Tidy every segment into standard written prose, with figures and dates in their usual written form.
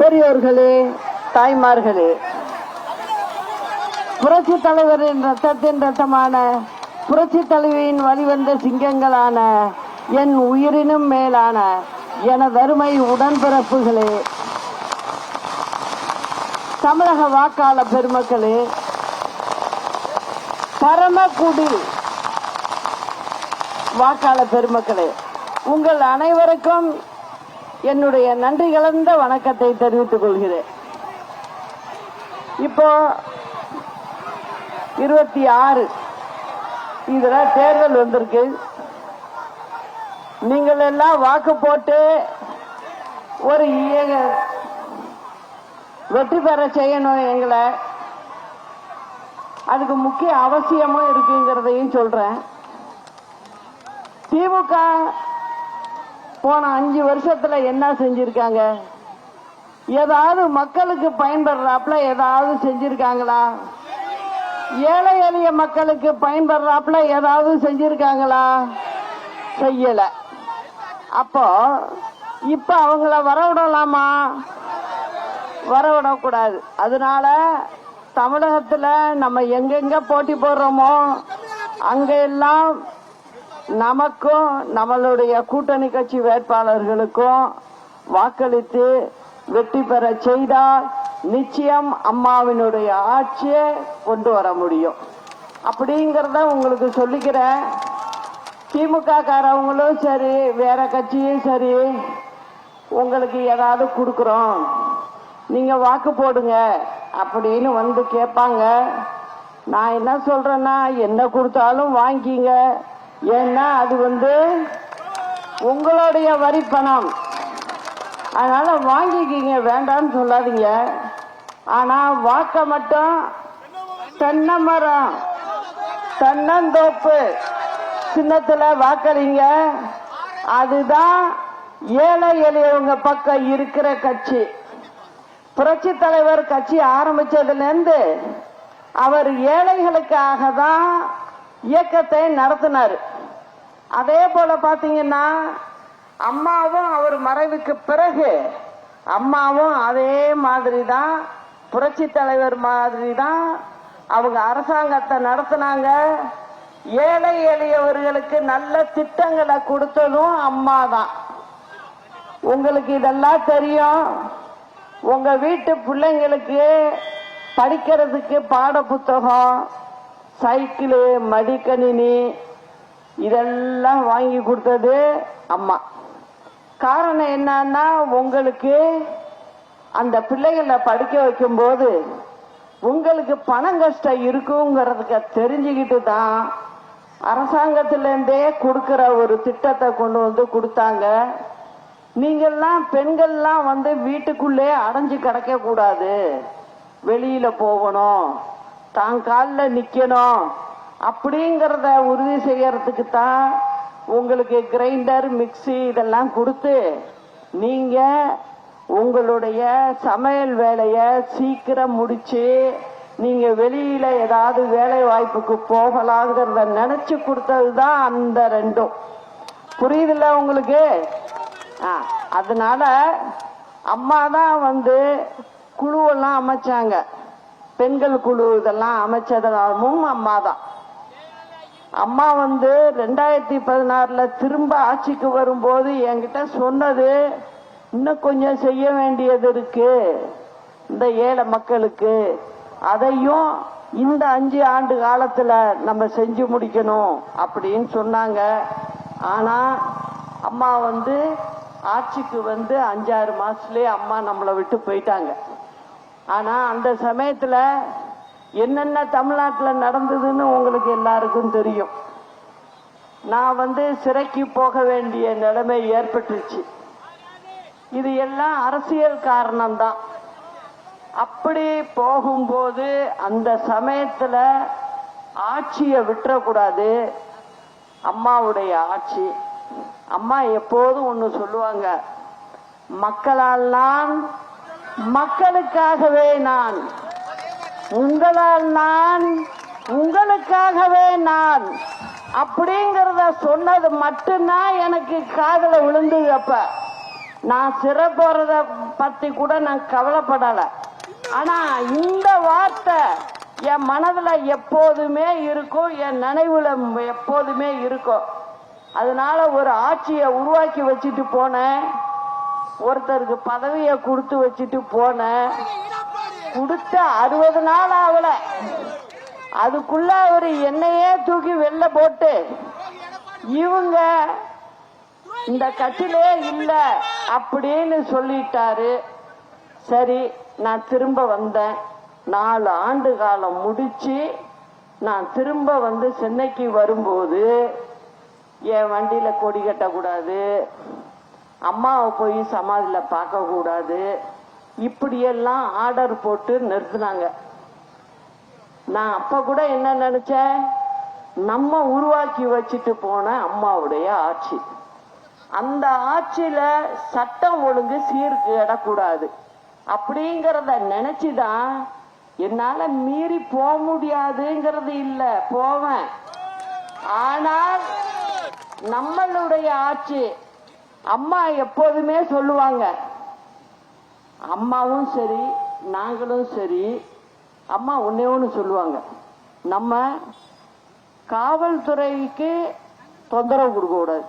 பெரியோர்களே, தாய்மார்களே, புரட்சி தலைவரின் ரத்தத்தின் ரத்தமான புரட்சி தலைவியின் வழிவந்த சிங்கங்களான என் உயிரினும் மேலான எனதருமை உடன்பிறப்புகளே, தமிழக வாக்காள பெருமக்களே, பரமக்குடி வாக்காள பெருமக்களே, உங்கள் அனைவருக்கும் என்னுடைய நன்றி கலந்த வணக்கத்தை தெரிவித்துக் கொள்கிறேன். இப்போ 26 இதுல தேர்தல் வந்திருக்கு. நீங்கள் எல்லாம் வாக்கு போட்டு ஒரு வெற்றி பெற செய்யணும். எங்களை அதுக்கு முக்கிய அவசியமும் இருக்குங்கிறதையும் சொல்றேன். திமுக போன 5 வருஷத்துல என்ன செஞ்சிருக்காங்க? ஏதாவது மக்களுக்கு பயன்படுறாப்புல ஏதாவது செஞ்சிருக்காங்களா? ஏழை எளிய மக்களுக்கு பயன்படுறாப்புல ஏதாவது செஞ்சிருக்காங்களா? செய்யல. அப்போ இப்ப அவங்கள வரவிடலாமா? வரவிடக்கூடாது. அதனால தமிழகத்துல நம்ம எங்கெங்க போட்டி போடுறோமோ அங்க எல்லாம் நமக்கும் நம்மளுடைய கூட்டணி கட்சி வேட்பாளர்களுக்கும் வாக்களித்து வெற்றி பெற செய்தால் நிச்சயம் அம்மாவினுடைய ஆட்சியை கொண்டு வர முடியும். அப்படிங்கறத உங்களுக்கு சொல்லிக்கிறேன். திமுக காரவங்களும் சரி, வேற கட்சியும் சரி, உங்களுக்கு ஏதாவது கொடுக்கறோம், நீங்க வாக்கு போடுங்க அப்படின்னு வந்து கேட்பாங்க. நான் என்ன சொல்றேன்னா, என்ன கொடுத்தாலும் வாங்கிங்க. ஏன்னா அது உங்களுடைய வரி பணம். அதனால வாங்கிக்கிங்க, வேண்டாம்னு சொல்லாதீங்க. ஆனா வாக்க மட்டும் தென்னை மரம், தென்னந்தோப்பு சின்னத்துல வாக்களிங்க. அதுதான் ஏழை எளியவங்க பக்கம் இருக்கிற கட்சி. புரட்சி தலைவர் கட்சி ஆரம்பிச்சதுல இருந்து அவர் ஏழைகளுக்காக தான் இயக்கத்தை நடத்தினார். அதே போல பாத்தீங்கன்னா அம்மாவும் அவர் மறைவுக்கு பிறகு அம்மாவும் அதே மாதிரி தான், புரட்சி தலைவர் மாதிரி தான் அவங்க அரசாங்கத்தை நடத்தினாங்க. ஏழை எளியவர்களுக்கு நல்ல திட்டங்களை கொடுத்ததும் அம்மா தான். உங்களுக்கு இதெல்லாம் தெரியும். உங்க வீட்டு பிள்ளைங்களுக்கு படிக்கிறதுக்கு பாட புத்தகம், சைக்கிள், மடிக்கணினி இதெல்லாம் வாங்கி கொடுத்தது அம்மா. காரணம் என்னன்னா, உங்களுக்கு அந்த பிள்ளைகளை படிக்க வைக்கும் போது உங்களுக்கு பணம் கஷ்டம் இருக்குங்கிறதுக்கு தெரிஞ்சுக்கிட்டு தான் அரசாங்கத்திலிருந்தே கொடுக்கிற ஒரு திட்டத்தை கொண்டு வந்து கொடுத்தாங்க. நீங்கெல்லாம் பெண்கள்லாம் வீட்டுக்குள்ளே அடைஞ்சு கிடக்க கூடாது, வெளியில போகணும், தான் காலில் நிக்கணும் அப்படிங்கறத உறுதி செய்யறதுக்கு தான் உங்களுக்கு கிரைண்டர், மிக்சி இதெல்லாம் கொடுத்து நீங்க உங்களுடைய சமையல் வேலைய சீக்கிரம் முடிச்சு நீங்க வெளியில ஏதாவது வேலை வாய்ப்புக்கு போகலாங்கிறத நினைச்சு கொடுத்ததுதான் அந்த ரெண்டும். புரியுதுல்ல உங்களுக்கு? அதனால அம்மா தான் குழுவெல்லாம் அமைச்சாங்க. பெண்கள் குழு இதெல்லாம் அமைச்சதும் அம்மா தான். அம்மா 2016 திரும்ப ஆட்சிக்கு வரும்போது என்கிட்ட சொன்னது, இன்னும் கொஞ்சம் செய்ய வேண்டியது இருக்கு இந்த ஏழை மக்களுக்கு, அதையும் இந்த 5 ஆண்டு காலத்துல நம்ம செஞ்சு முடிக்கணும் அப்படின்னு சொன்னாங்க. ஆனா அம்மா ஆட்சிக்கு 5-6 மாசத்துலயே அம்மா நம்மளை விட்டு போயிட்டாங்க. ஆனா அந்த சமயத்துல என்னென்ன தமிழ்நாட்டில் நடந்ததுன்னு உங்களுக்கு எல்லாருக்கும் தெரியும். நான் சிறைக்கு போக வேண்டிய நிலைமை ஏற்பட்டுச்சு. இது எல்லாம் அரசியல் காரணம்தான். அப்படி போகும்போது அந்த சமயத்துல ஆட்சியை விட்டுறக்கூடாது. அம்மாவுடைய ஆட்சி. அம்மா எப்போதும் ஒண்ணு சொல்லுவாங்க, மக்களால் நான், மக்களுக்காகவே நான், உங்களால் நான், உங்களுக்காகவே நான் அப்படிங்கறத சொன்னது மட்டும்தான் எனக்கு காதுல விழுந்தது. அப்ப நான் சிறப்புறத பத்தி கூட நான் கவலைப்படல. ஆனா இந்த வார்த்தை என் மனதுல எப்போதுமே இருக்கும், என் நினைவுல எப்போதுமே இருக்கும். அதனால ஒரு ஆட்சியை உருவாக்கி வச்சுட்டு போனேன், ஒருத்தருக்கு பதவியை கொடுத்து வச்சுட்டு போனேன். கொடுத்த 60 நாள் ஆகல, அதுக்குள்ள அவரு என்னையே தூக்கி வெளில போட்டு இவங்க இந்த கட்சியிலே இல்ல அப்படின்னு சொல்லிட்டாரு. சரி, நான் திரும்ப வந்தேன். 4 ஆண்டு காலம் முடிச்சு நான் திரும்ப வந்து சென்னைக்கு வரும்போது என் வண்டியில கொடி கட்டக்கூடாது, அம்மாவை போய் சமாதியில பார்க்க கூடாது, இப்படியெல்லாம் ஆர்டர் போட்டு நிறுத்தினாங்க. நான் அப்ப கூட என்ன நினைச்சேன், நம்ம உருவாக்கி வச்சுட்டு போன அம்மாவுடைய ஆட்சி, அந்த ஆட்சியில சட்டம் ஒழுங்கு சீர்கேடக்கூடாது அப்படிங்கறத நினைச்சுதான் என்னால மீறி போக முடியாதுங்கிறது இல்ல, போவேன். ஆனால் நம்மளுடைய ஆட்சி, அம்மா எப்போதுமே சொல்லுவாங்க, அம்மாவும் சரி நாங்களும் சரி, அம்மா ஒன்னே ஒன்று சொல்லுவாங்க, நம்ம காவல்துறைக்கு தொந்தரவு கொடுக்க கூடாது,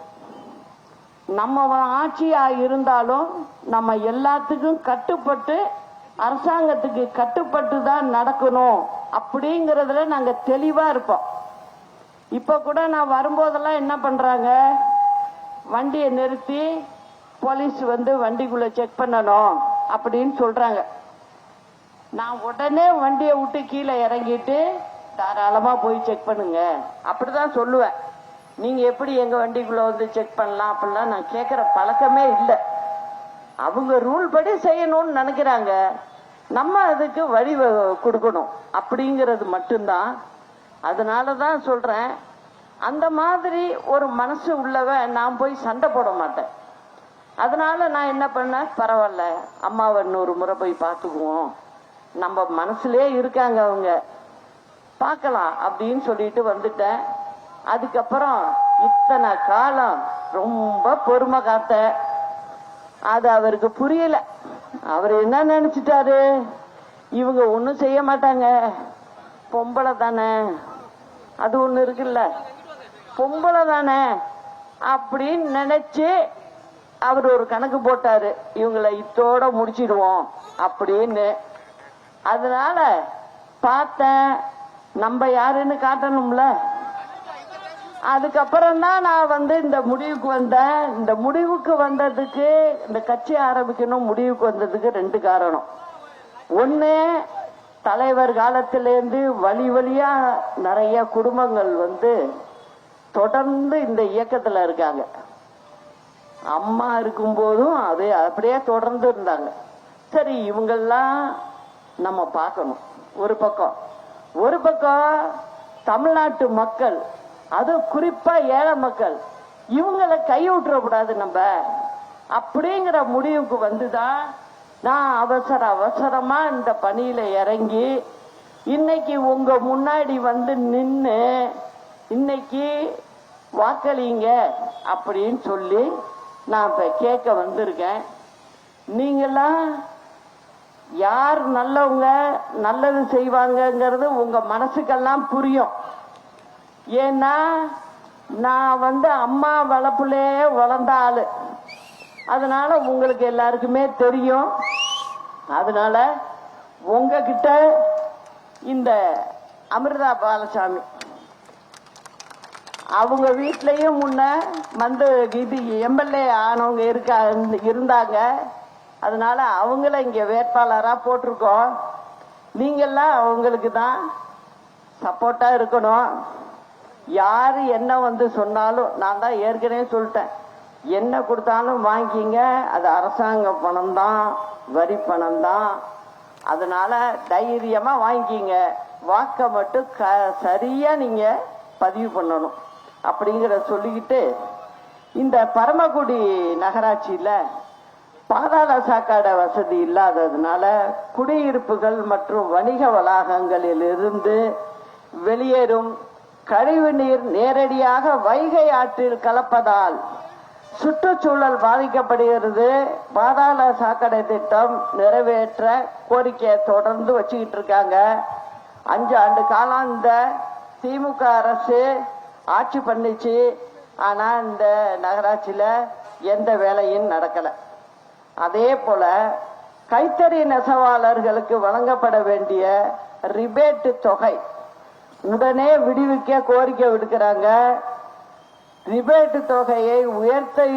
நம்ம ஆட்சியா இருந்தாலும் நம்ம எல்லாத்துக்கும் கட்டுப்பட்டு அரசாங்கத்துக்கு கட்டுப்பட்டு தான் நடக்கணும் அப்படிங்கறதுல நாங்க தெளிவா இருப்போம். இப்ப கூட நான் வரும்போதெல்லாம் என்ன பண்றாங்க, வண்டியை நிறுத்தி போலீஸ் வந்து வண்டிக்குள்ள செக் பண்ணணும் அப்படின்னு சொல்றாங்க. நான் உடனே வண்டியை விட்டு கீழே இறங்கிட்டு தாராளமா போய் செக் பண்ணுங்க அப்படிதான் சொல்லுவேன். நீங்க எப்படி எங்க வண்டிக்குள்ள வந்து செக் பண்ணலாம் அப்படிலாம் நான் கேட்கிற பழக்கமே இல்லை. அவங்க ரூல் படி செய்யணும்னு நினைக்கிறாங்க, நம்ம அதுக்கு வழி கொடுக்கணும் அப்படிங்கிறது மட்டும்தான். அதனாலதான் சொல்றேன், அந்த மாதிரி ஒரு மனசு உள்ளவன் நான் போய் சண்டை போட மாட்டேன். அதனால நான் என்ன பண்ணேன், பரவாயில்ல அம்மாவை 100 முறை போய் பார்த்துக்குவோம், நம்ம மனசுலயே இருக்காங்க அவங்க, பார்க்கலாம் அப்படின்னு சொல்லிட்டு வந்துட்டேன். அதுக்கப்புறம் இத்தனை காலம் ரொம்ப பொறுமை காத்த, அது அவருக்கு புரியல. அவர் என்ன நினைச்சிட்டாரு, இவங்க ஒன்னும் செய்ய மாட்டாங்க, பொம்பளை தானே, அது ஒண்ணு இருக்குல்ல, பொம்பளை தானே அப்படின்னு நினைச்சு அவர் ஒரு கணக்கு போட்டாரு, இவங்களை இத்தோட முடிச்சிடுவோம் அப்படின்னு. அதனால பார்த்தேன், நம்ம யாருன்னு காட்டணும்ல. அதுக்கப்புறம் தான் நான் வந்து இந்த முடிவுக்கு வந்தேன். இந்த முடிவுக்கு வந்ததுக்கு, இந்த கட்சி ஆரம்பிக்கணும் முடிவுக்கு வந்ததுக்கு 2 காரணம். ஒண்ணு, தலைவர் காலத்திலேருந்து வழி வழியா நிறைய குடும்பங்கள் வந்து தொடர்ந்து இந்த இயக்கத்துல இருக்காங்க. அம்மா இருக்கும் போதும் அது அப்படியே தொடர்ந்து இருந்தாங்க. சரி, இவங்கெல்லாம் நம்ம பார்க்கணும். ஒரு பக்கம் தமிழ்நாட்டு மக்கள், அது குறிப்பா ஏழை மக்கள், இவங்களை கைவிட்டுறக்கூடாது நம்ம அப்படிங்கிற முடிவுக்கு வந்துதான் நான் அவசரமா இந்த பணியில இறங்கி இன்னைக்கு உங்க முன்னாடி வந்து நின்று இன்னைக்கு வாக்களிங்க அப்படின்னு சொல்லி நான் இப்ப கேட்க வந்திருக்கேன். நீங்கெல்லாம் யார் நல்லவங்க, நல்லது செய்வாங்கங்கிறது உங்க மனசுக்கெல்லாம் புரியும். ஏன்னா நான் வந்து அம்மா வளர்ப்புலே வளர்ந்த ஆளு, அதனால உங்களுக்கு எல்லாருக்குமே தெரியும். அதனால உங்ககிட்ட இந்த அமிர்தா பாலசாமி அவங்க வீட்லயும் முன்ன வந்து இது எம்எல்ஏ ஆனவங்க இருந்தாங்க. அதனால அவங்கள இங்க வேட்பாளரா போட்டிருக்கோம். நீங்கெல்லாம் அவங்களுக்கு தான் சப்போர்ட்டா இருக்கணும். யாரு என்ன வந்து சொன்னாலும், நான் தான் ஏற்கனவே சொல்லிட்டேன், என்ன கொடுத்தாலும் வாங்கிங்க, அது அரசாங்க பணம் தான், வரி பணம் தான். அதனால தைரியமா வாங்கிங்க, வாக்க மட்டும் சரியா நீங்க பதிவு பண்ணணும் அப்படிங்கிற சொல்லிக்கிட்டு, இந்த பரமக்குடி நகராட்சியில பாதாள சாக்கடை வசதி இல்லாததுனால குடியிருப்புகள் மற்றும் வணிக வளாகங்களில் இருந்து வெளியேறும் கழிவு நீர் நேரடியாக வைகை ஆற்றில் கலப்பதால் சுற்றுச்சூழல் பாதிக்கப்படுகிறது. பாதாள சாக்கடை திட்டம் நிறைவேற்ற கோரிக்கையை தொடர்ந்து வச்சுக்கிட்டு இருக்காங்க. 5 ஆண்டு காலம் இந்த திமுக அரசு ஆட்சி பண்ணிச்சு. ஆனா இந்த நகராட்சியில எந்த வேலையும் நடக்கல. அதே போல கைத்தறி நெசவாளர்களுக்கு வழங்கப்பட வேண்டிய ரிபேட் தொகை உடனே விடுவிக்க கோரிக்கை விடுக்கிறாங்க. ரிபேட் தொகையை உயர்த்தி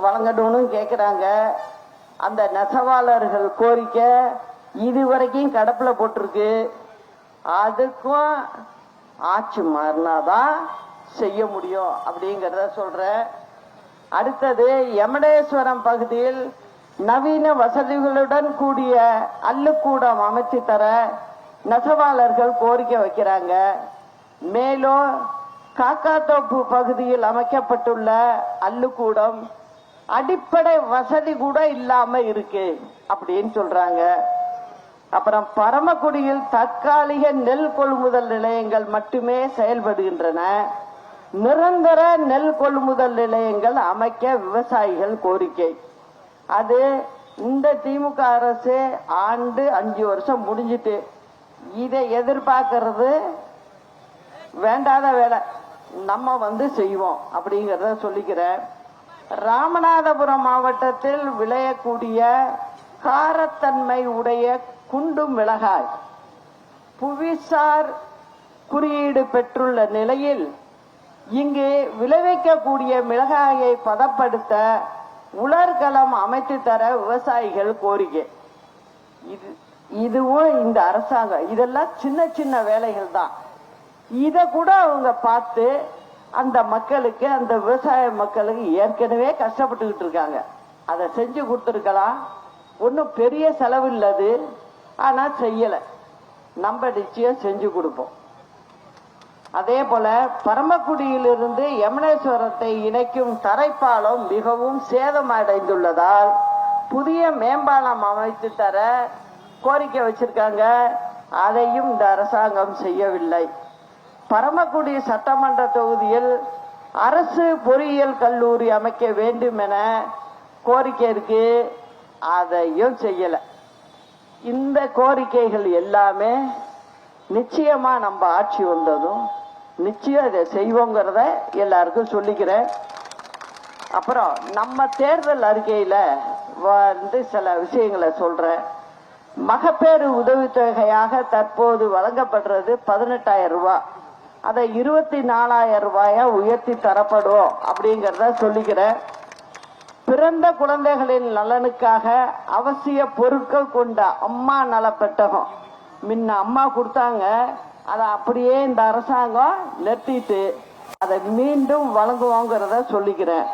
வழங்கணும்னு கேட்கிறாங்க. அந்த நெசவாளர்கள் கோரிக்கை இதுவரைக்கும் கடப்புல போட்டிருக்கு. அதுக்கும் ஆட்சி மாறினாதான் செய்ய முடியும் அப்படிங்கிறத சொல்றேன். அடுத்தது எமடேஸ்வரம் பகுதியில் நவீன வசதிகளுடன் கூடிய அள்ளுக்கூடம் அமைத்து தர நெசவாளர்கள் கோரிக்கை வைக்கிறாங்க. மேலும் காக்காத்தோப்பு பகுதியில் அமைக்கப்பட்டுள்ள அள்ளுக்கூடம் அடிப்படை வசதி கூட இல்லாம இருக்கு அப்படின்னு சொல்றாங்க. அப்புறம் பரமக்குடியில் தற்காலிக நெல் கொள்முதல் நிலையங்கள் மட்டுமே செயல்படுகின்றன. நிரந்தர நெல் கொள்முதல் நிலையங்கள் அமைக்க விவசாயிகள் கோரிக்கை. அது இந்த திமுக அரசு ஆண்டு 5 வருஷம் முடிஞ்சிட்டு இதை எதிர்பார்க்கறது வேண்டாத வேலை. நம்ம செய்வோம் அப்படிங்கறத சொல்லிக்கிறேன். ராமநாதபுரம் மாவட்டத்தில் விளையக்கூடிய காரத்தன்மை உடைய குண்டு மிளகாய் புவிசார் குறியீடு பெற்றுள்ள நிலையில் இங்கு விளைவிக்கக்கூடிய மிளகாயை பதப்படுத்த உலர்களம் அமைத்து தர விவசாயிகள் கோரிக்கை. இதுவும் இந்த அரசாங்கம் இதெல்லாம் சின்ன சின்ன வேலைகள் தான். இத கூட அவங்க பார்த்து அந்த மக்களுக்கு, அந்த விவசாய மக்களுக்கு ஏற்கனவே கஷ்டப்பட்டுக்கிட்டு இருக்காங்க, அதை செஞ்சு கொடுத்துருக்கலாம். ஒன்றும் பெரிய செலவு இல்லது. ஆனா செய்யல. நம்ம நிச்சயம் செஞ்சு கொடுப்போம். அதே போல பரமக்குடியிலிருந்து யமுனேஸ்வரத்தை இணைக்கும் தரைப்பாலம் மிகவும் சேதமடைந்துள்ளதால் புதிய மேம்பாலம் அமைத்து தர கோரிக்கை வச்சிருக்காங்க. அதையும் இந்த அரசாங்கம் செய்யவில்லை. பரமக்குடி சட்டமன்ற தொகுதியில் அரசு பொறியியல் கல்லூரி அமைக்க வேண்டும் என கோரிக்கை இருக்கு. அதையும் செய்யல. இந்த கோரிக்கைகள் எல்லாமே நிச்சயமா நம்ம ஆட்சி வந்ததும் நிச்சயம் இதை செய்வோங்கிறத எல்லாருக்கும் சொல்லிக்கிறேன். அப்புறம் நம்ம தேர்தல் அறிக்கையில சில விஷயங்களை சொல்றேன். மகப்பேறு உதவித்தொகையாக தற்போது வழங்கப்படுறது 18,000 ரூபாய். அதை 24,000 ரூபாயா உயர்த்தி தரப்படும் அப்படிங்கறத சொல்லிக்கிறேன். பிறந்த குழந்தைகளின் நலனுக்காக அவசிய பொருட்கள் கொண்ட அம்மா நல பெட்டகம் முன்ன அம்மா கொடுத்தாங்க. அதை அப்படியே இந்த அரசாங்கம் நிறுத்திட்டு அதை மீண்டும் வழங்குவோங்கிறத சொல்லிக்கிறேன்.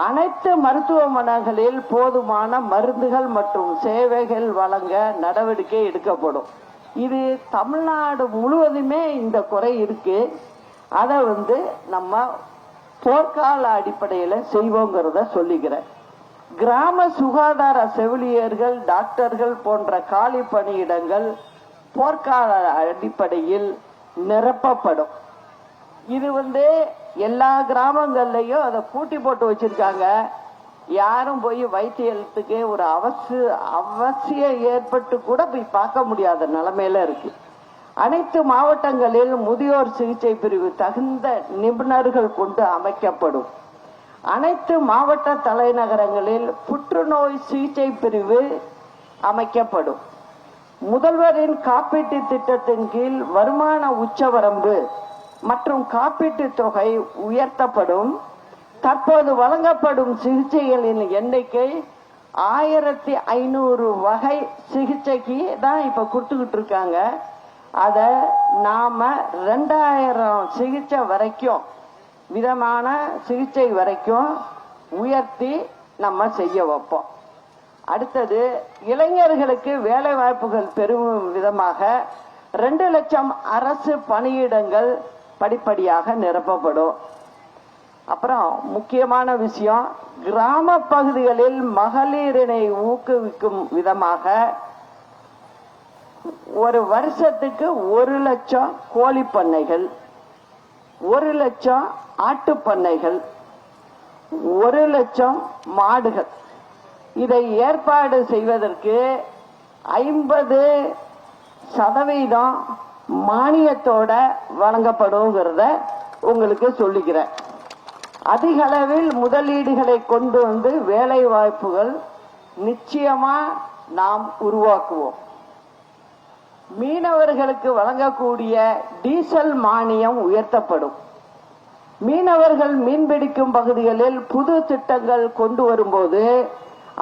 அனைத்து மருத்துவமனைகளில் போதுமான மருந்துகள் மற்றும் சேவைகள் வழங்க நடவடிக்கை எடுக்கப்படும். இது தமிழ்நாடு முழுவதுமே இந்த குறை இருக்கு. அதை நம்ம போர்க்கால அடிப்படையில் செய்வோங்கிறத சொல்லிக்கிறேன். கிராம சுகாதார செவிலியர்கள், டாக்டர்கள் போன்ற காலி பணியிடங்கள் போர்க்கால அடிப்படையில் நிரப்பப்படும். இது எல்லா கிராமங்கள்லயும் அதை பூட்டி போட்டு வச்சிருக்காங்க. யாரும் போய் வைத்தியத்துக்கு ஒரு அவசியம் ஏற்பட்டு கூட போய் பார்க்க முடியாத நிலைமையில இருக்கு. அனைத்து மாவட்டங்களில் முதியோர் சிகிச்சை பிரிவு தகுந்த நிபுணர்கள் கொண்டு அமைக்கப்படும். அனைத்து மாவட்ட தலைநகரங்களில் புற்றுநோய் சிகிச்சை பிரிவு அமைக்கப்படும். முதல்வரின் காப்பீட்டு திட்டத்தின் கீழ் வருமான உச்சவரம்பு மற்றும் காப்பீட்டு தொகை உயர்த்தப்படும். தற்போது வழங்கப்படும் சிகிச்சைகளின் எண்ணிக்கை 1500 வகை சிகிச்சைக்கு தான் இப்ப கொடுத்துக்கிட்டு இருக்காங்க. அத நாம 2000 சிகிச்சை வரைக்கும், விதமான சிகிச்சை வரைக்கும் உயர்த்தி நம்ம செய்ய வைப்போம். அடுத்தது இளைஞர்களுக்கு வேலை வாய்ப்புகள் பெறும் விதமாக 2 லட்சம் அரசு பணியிடங்கள் படிப்படியாக நிரப்பப்படும். அப்புறம் முக்கியமான விஷயம், கிராம பகுதிகளில் மகளிரினை ஊக்குவிக்கும் விதமாக ஒரு வருஷத்துக்கு 1 லட்சம் கோழி பண்ணைகள், 1 லட்சம் ஆட்டு பண்ணைகள், 1,00,000 மாடுகள். இதை ஏற்பாடு செய்வதற்கு 50% மானியத்தோட வழங்கப்படுங்கிறத உங்களுக்கு சொல்லிக்கிறேன். அதிக அளவில் முதலீடுகளை கொண்டு வந்து வேலை வாய்ப்புகள் நிச்சயமா நாம் உருவாக்குவோம். மீனவர்களுக்கு வழங்கக்கூடிய டீசல் மானியம் உயர்த்தப்படும். மீனவர்கள் மீன்பிடிக்கும் பகுதிகளில் புது திட்டங்கள் கொண்டு வரும்போது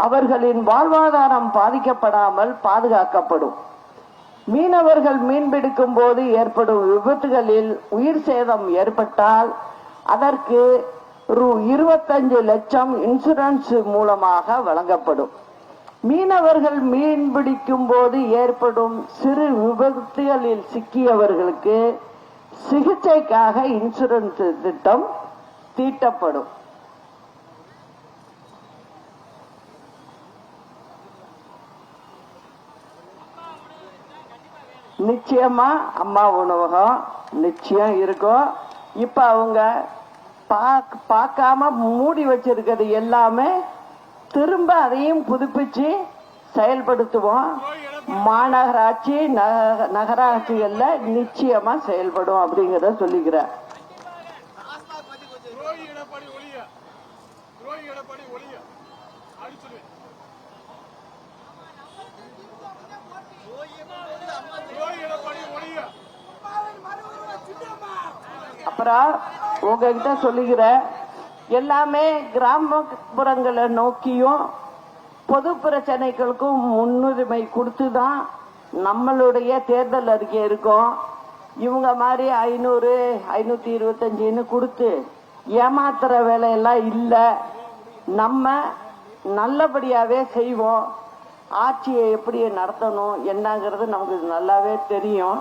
அவர்களின் வாழ்வாதாரம் பாதிக்கப்படாமல் பாதுகாக்கப்படும். மீனவர்கள் மீன்பிடிக்கும் போது ஏற்படும் விபத்துகளில் உயிர் சேதம் ஏற்பட்டால் அதற்கு ₹25 லட்சம் இன்சூரன்ஸ் மூலமாக வழங்கப்படும். மீனவர்கள் மீன்பிடிக்கும் போது ஏற்படும் சிறு விபத்துகளில் சிக்கியவர்களுக்கு சிகிச்சைக்காக இன்சூரன்ஸ் திட்டம் தீட்டப்படும். நிச்சயமா அம்மா உணவகம் நிச்சயம் இருக்கும். இப்ப அவங்க பார்க்காம மூடி வச்சிருக்கிறது எல்லாமே திரும்ப அதையும் புதுப்பிச்சு செயல்படுத்துவோம். மாநகராட்சி நகராட்சிகள்ல நிச்சயமா செயல்படும் அப்படிங்கறத சொல்லிக்கிறேன். அப்புறம் உங்ககிட்ட சொல்லுகிற எல்லாமே கிராமப்புறங்களை நோக்கியும் பொது பிரச்சனைகளுக்கும் முன்னுரிமை கொடுத்துதான் நம்மளுடைய தேர்தல் அறிக்கை இருக்கும். இவங்க மாதிரி 500 525 கொடுத்து ஏமாத்துற வேலையெல்லாம் இல்லை. நம்ம நல்லபடியாவே செய்வோம். ஆட்சியை எப்படி நடத்தணும் என்னங்கிறது நமக்கு நல்லாவே தெரியும்.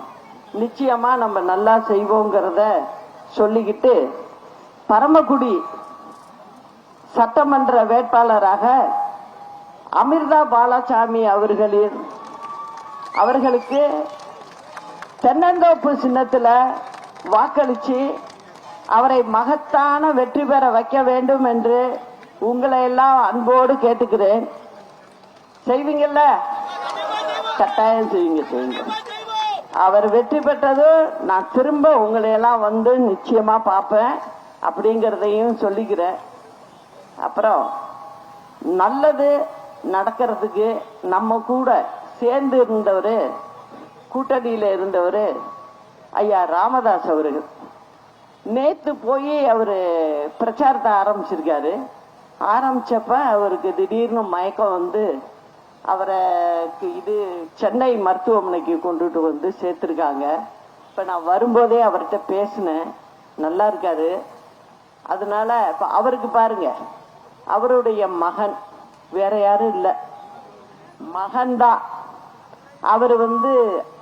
நிச்சயமா நம்ம நல்லா செய்வோங்கிறத சொல்லிக்கிட்டு பரமக்குடி சட்டமன்ற வேட்பாளராக அமிர்தா பாலசாமி அவர்களுக்கு தென்னந்தோப்பு சின்னத்தில் வாக்களிச்சு அவரை மகத்தான வெற்றி பெற வைக்க வேண்டும் என்று உங்களை எல்லாம் அன்போடு கேட்டுக்கிறேன். செய்வீங்கல்ல? கட்டாயம் செய்வீங்க. அவர் வெற்றி பெற்றது நான் திரும்ப உங்களை எல்லாம் வந்து நிச்சயமா பார்ப்பேன் அப்படிங்கறதையும் சொல்லிக்கிறேன். அப்புறம் நல்லது நடக்கிறதுக்கு நம்ம கூட சேர்ந்து இருந்தவர், கூட்டணியில இருந்தவர் ஐயா ராமதாஸ் அவர்கள் நேத்து போய் அவரு பிரச்சாரத்தை ஆரம்பிச்சிருக்காரு. ஆரம்பிச்சப்ப அவருக்கு திடீர்னு மயக்கம் வந்து அவரை சென்னை மருத்துவமனைக்கு கொண்டுட்டு வந்து சேர்த்திருக்காங்க. இப்ப நான் வரும்போதே அவர்கிட்ட பேசினேன். நல்லா இருக்காரு. அதனால இப்ப அவருக்கு பாருங்க, அவருடைய மகன் வேற யாரும் இல்ல, மகன்தான். அவர்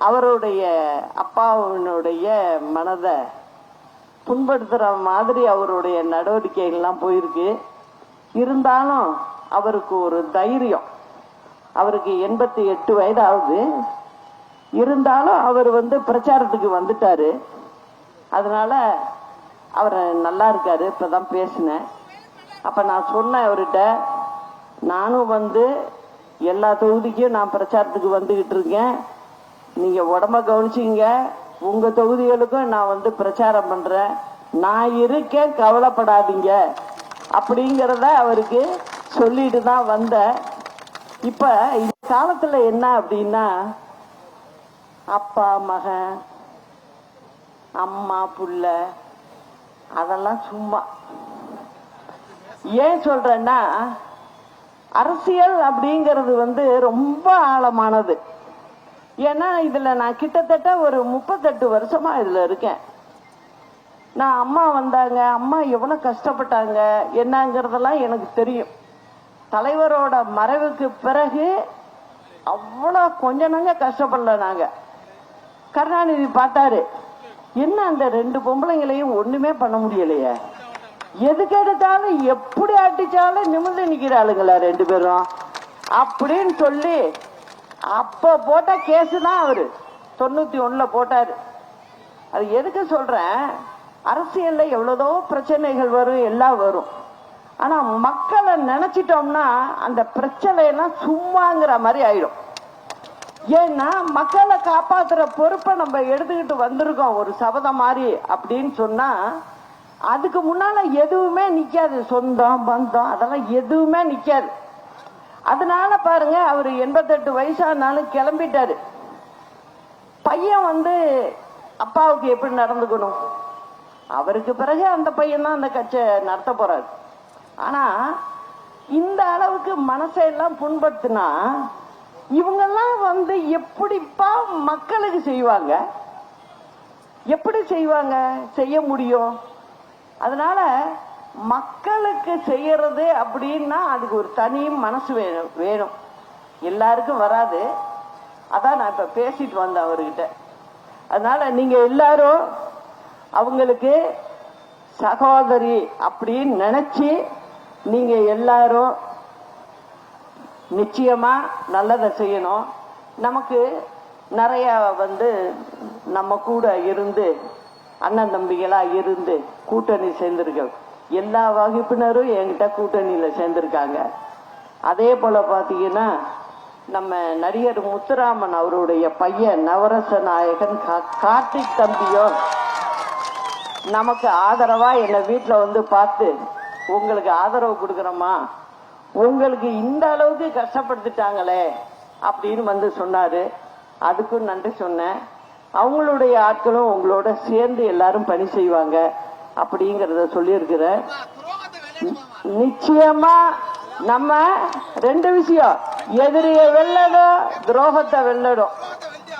அவருடைய அப்பாவினுடைய மனதை புண்படுத்துற மாதிரி அவருடைய நடவடிக்கைகள்லாம் போயிருக்கு. இருந்தாலும் அவருக்கு ஒரு தைரியம். அவருக்கு 88 வயது ஆகுது. இருந்தாலும் அவர் பிரச்சாரத்துக்கு வந்துட்டாரு. அதனால அவர் நல்லா இருக்காரு. இப்பதான் பேசினேன். அப்ப நான் சொன்னேன் அவர்கிட்ட, நானும் எல்லா தொகுதிக்கும் நான் பிரச்சாரத்துக்கு வந்துகிட்டு இருக்கேன். நீங்க உடம்ப கவனிச்சிங்க. உங்க தொகுதிகளுக்கும் நான் பிரச்சாரம் பண்றேன். நான் இருக்கேன், கவலைப்படாதீங்க அப்படிங்கறத அவருக்கு சொல்லிட்டு தான் வந்தேன். இப்ப இந்த காலத்துல என்ன அப்படின்னா, அப்பா மகன், அம்மா புள்ள, அதெல்லாம் சும்மா. ஏன் சொல்றேன்னா, அரசியல் அப்படிங்கிறது ரொம்ப ஆழமானது. ஏன்னா இதுல நான் கிட்டத்தட்ட ஒரு 38 வருஷமா இதுல இருக்கேன். நான் அம்மா வந்தாங்க, அம்மா எவ்வளவு கஷ்டப்பட்டாங்க என்னங்கிறதெல்லாம் எனக்கு தெரியும். தலைவரோட மறைவுக்கு பிறகு அவ்வளவு கொஞ்ச நாங்க கஷ்டப்படல. நாங்க கருணாநிதி பார்த்தாரு, என்ன அந்த 2 பொம்பளைங்களையும் ஒண்ணுமே பண்ண முடியலையே, எதுக்கு எடுத்தாலும் எப்படி அடிச்சாலும் நிமிர்ந்து நிக்கிறாளுங்களா 2 பேரும் அப்படின்னு சொல்லி அப்ப போட்ட கேஸ் தான் அவரு 91ல போட்டாரு. அது எதுக்கு சொல்றேன், அரசியல்ல எவ்வளவோ பிரச்சனைகள் வரும், எல்லாம் வரும். ஆனா மக்களை நினைச்சிட்டோம்னா அந்த பிரச்சனை எல்லாம் சும்மாங்கிற மாதிரி ஆயிடும். ஏன்னா மக்களை காப்பாத்துற பொறுப்பை நம்ம எடுத்துக்கிட்டு வந்திருக்கோம் ஒரு சபதம் மாதிரி அப்படின்னு சொன்னா அதுக்கு முன்னால எதுவுமே நிக்காது. சொந்தம் பந்தம் அதெல்லாம் எதுவுமே நிக்காது. அதனால பாருங்க அவரு 88 வயசானாலும் கிளம்பிட்டாரு. பையன் அப்பாவுக்கு எப்படி நடந்துக்கணும், அவருக்கு பிறகு அந்த பையன் தான் அந்த கட்சியை நடத்த போறாரு. ஆனா இந்த அளவுக்கு மனசையெல்லாம் புண்படுத்தினா இவங்கெல்லாம் எப்படிப்பா மக்களுக்கு செய்வாங்க, எப்படி செய்வாங்க, செய்ய முடியும்? அதனால மக்களுக்கு செய்யறது அப்படின்னா அதுக்கு ஒரு தனி மனசு வேணும். எல்லாருக்கும் வராது. அதான் நான் இப்ப பேசிட்டு வந்தேன் அவர்கிட்ட. அதனால நீங்க எல்லாரும் அவங்களுக்கு சகோதரி அப்படின்னு நினைச்சு நீங்க எல்லாரும் நிச்சயமா நல்லதை செய்யணும். நமக்கு நிறைய நம்ம கூட இருந்து அண்ணன் தம்பிகளா இருந்து கூட்டணி சேர்ந்திருக்க எல்லா வகுப்பினரும் என்கிட்ட கூட்டணியில சேர்ந்திருக்காங்க. அதே போல பாத்தீங்கன்னா நம்ம நடிகர் முத்துராமன் அவருடைய பையன் நவரச நாயகன் கார்த்திக் தம்பியும் நமக்கு ஆதரவா என்ன வீட்டுல பார்த்து உங்களுக்கு ஆதரவு கொடுக்கறோமா, உங்களுக்கு இந்த அளவுக்கு கஷ்டப்படுத்திட்டாங்களே அப்படின்னு சொன்னாரு. அதுக்கும் நன்றி சொன்னேன். அவங்களுடைய ஆட்களும் உங்களோட சேர்ந்து எல்லாரும் பணி செய்வாங்க அப்படிங்கறத சொல்லியிருக்கிறேன். நிச்சயமா நம்ம ரெண்டு விஷயம், எதிரிய வெல்லடும், துரோகத்தை வெல்லடும்,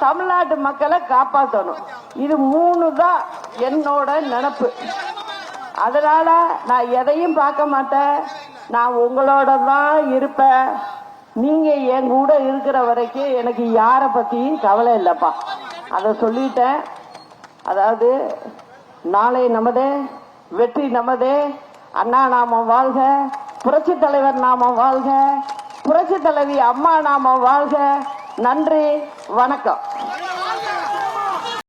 தமிழ்நாட்டு மக்களை காப்பாற்றணும். இது 3 தான் என்னோட நினைப்பு. அதனால நான் எதையும் பார்க்க மாட்டேன். நான் உங்களோட தான் இருப்பேன். நீங்க என் கூட இருக்கிற வரைக்கும் எனக்கு யார பத்தியும் கவலை இல்லப்பா. அத சொல்லிட்டேன். அதாவது நாளை நமதே, வெற்றி நமதே, அண்ணா நாமம் வாழ்க, புரட்சி தலைவர் நாமம் வாழ்க, புரட்சி தலைவி அம்மா நாமம் வாழ்க. நன்றி, வணக்கம்.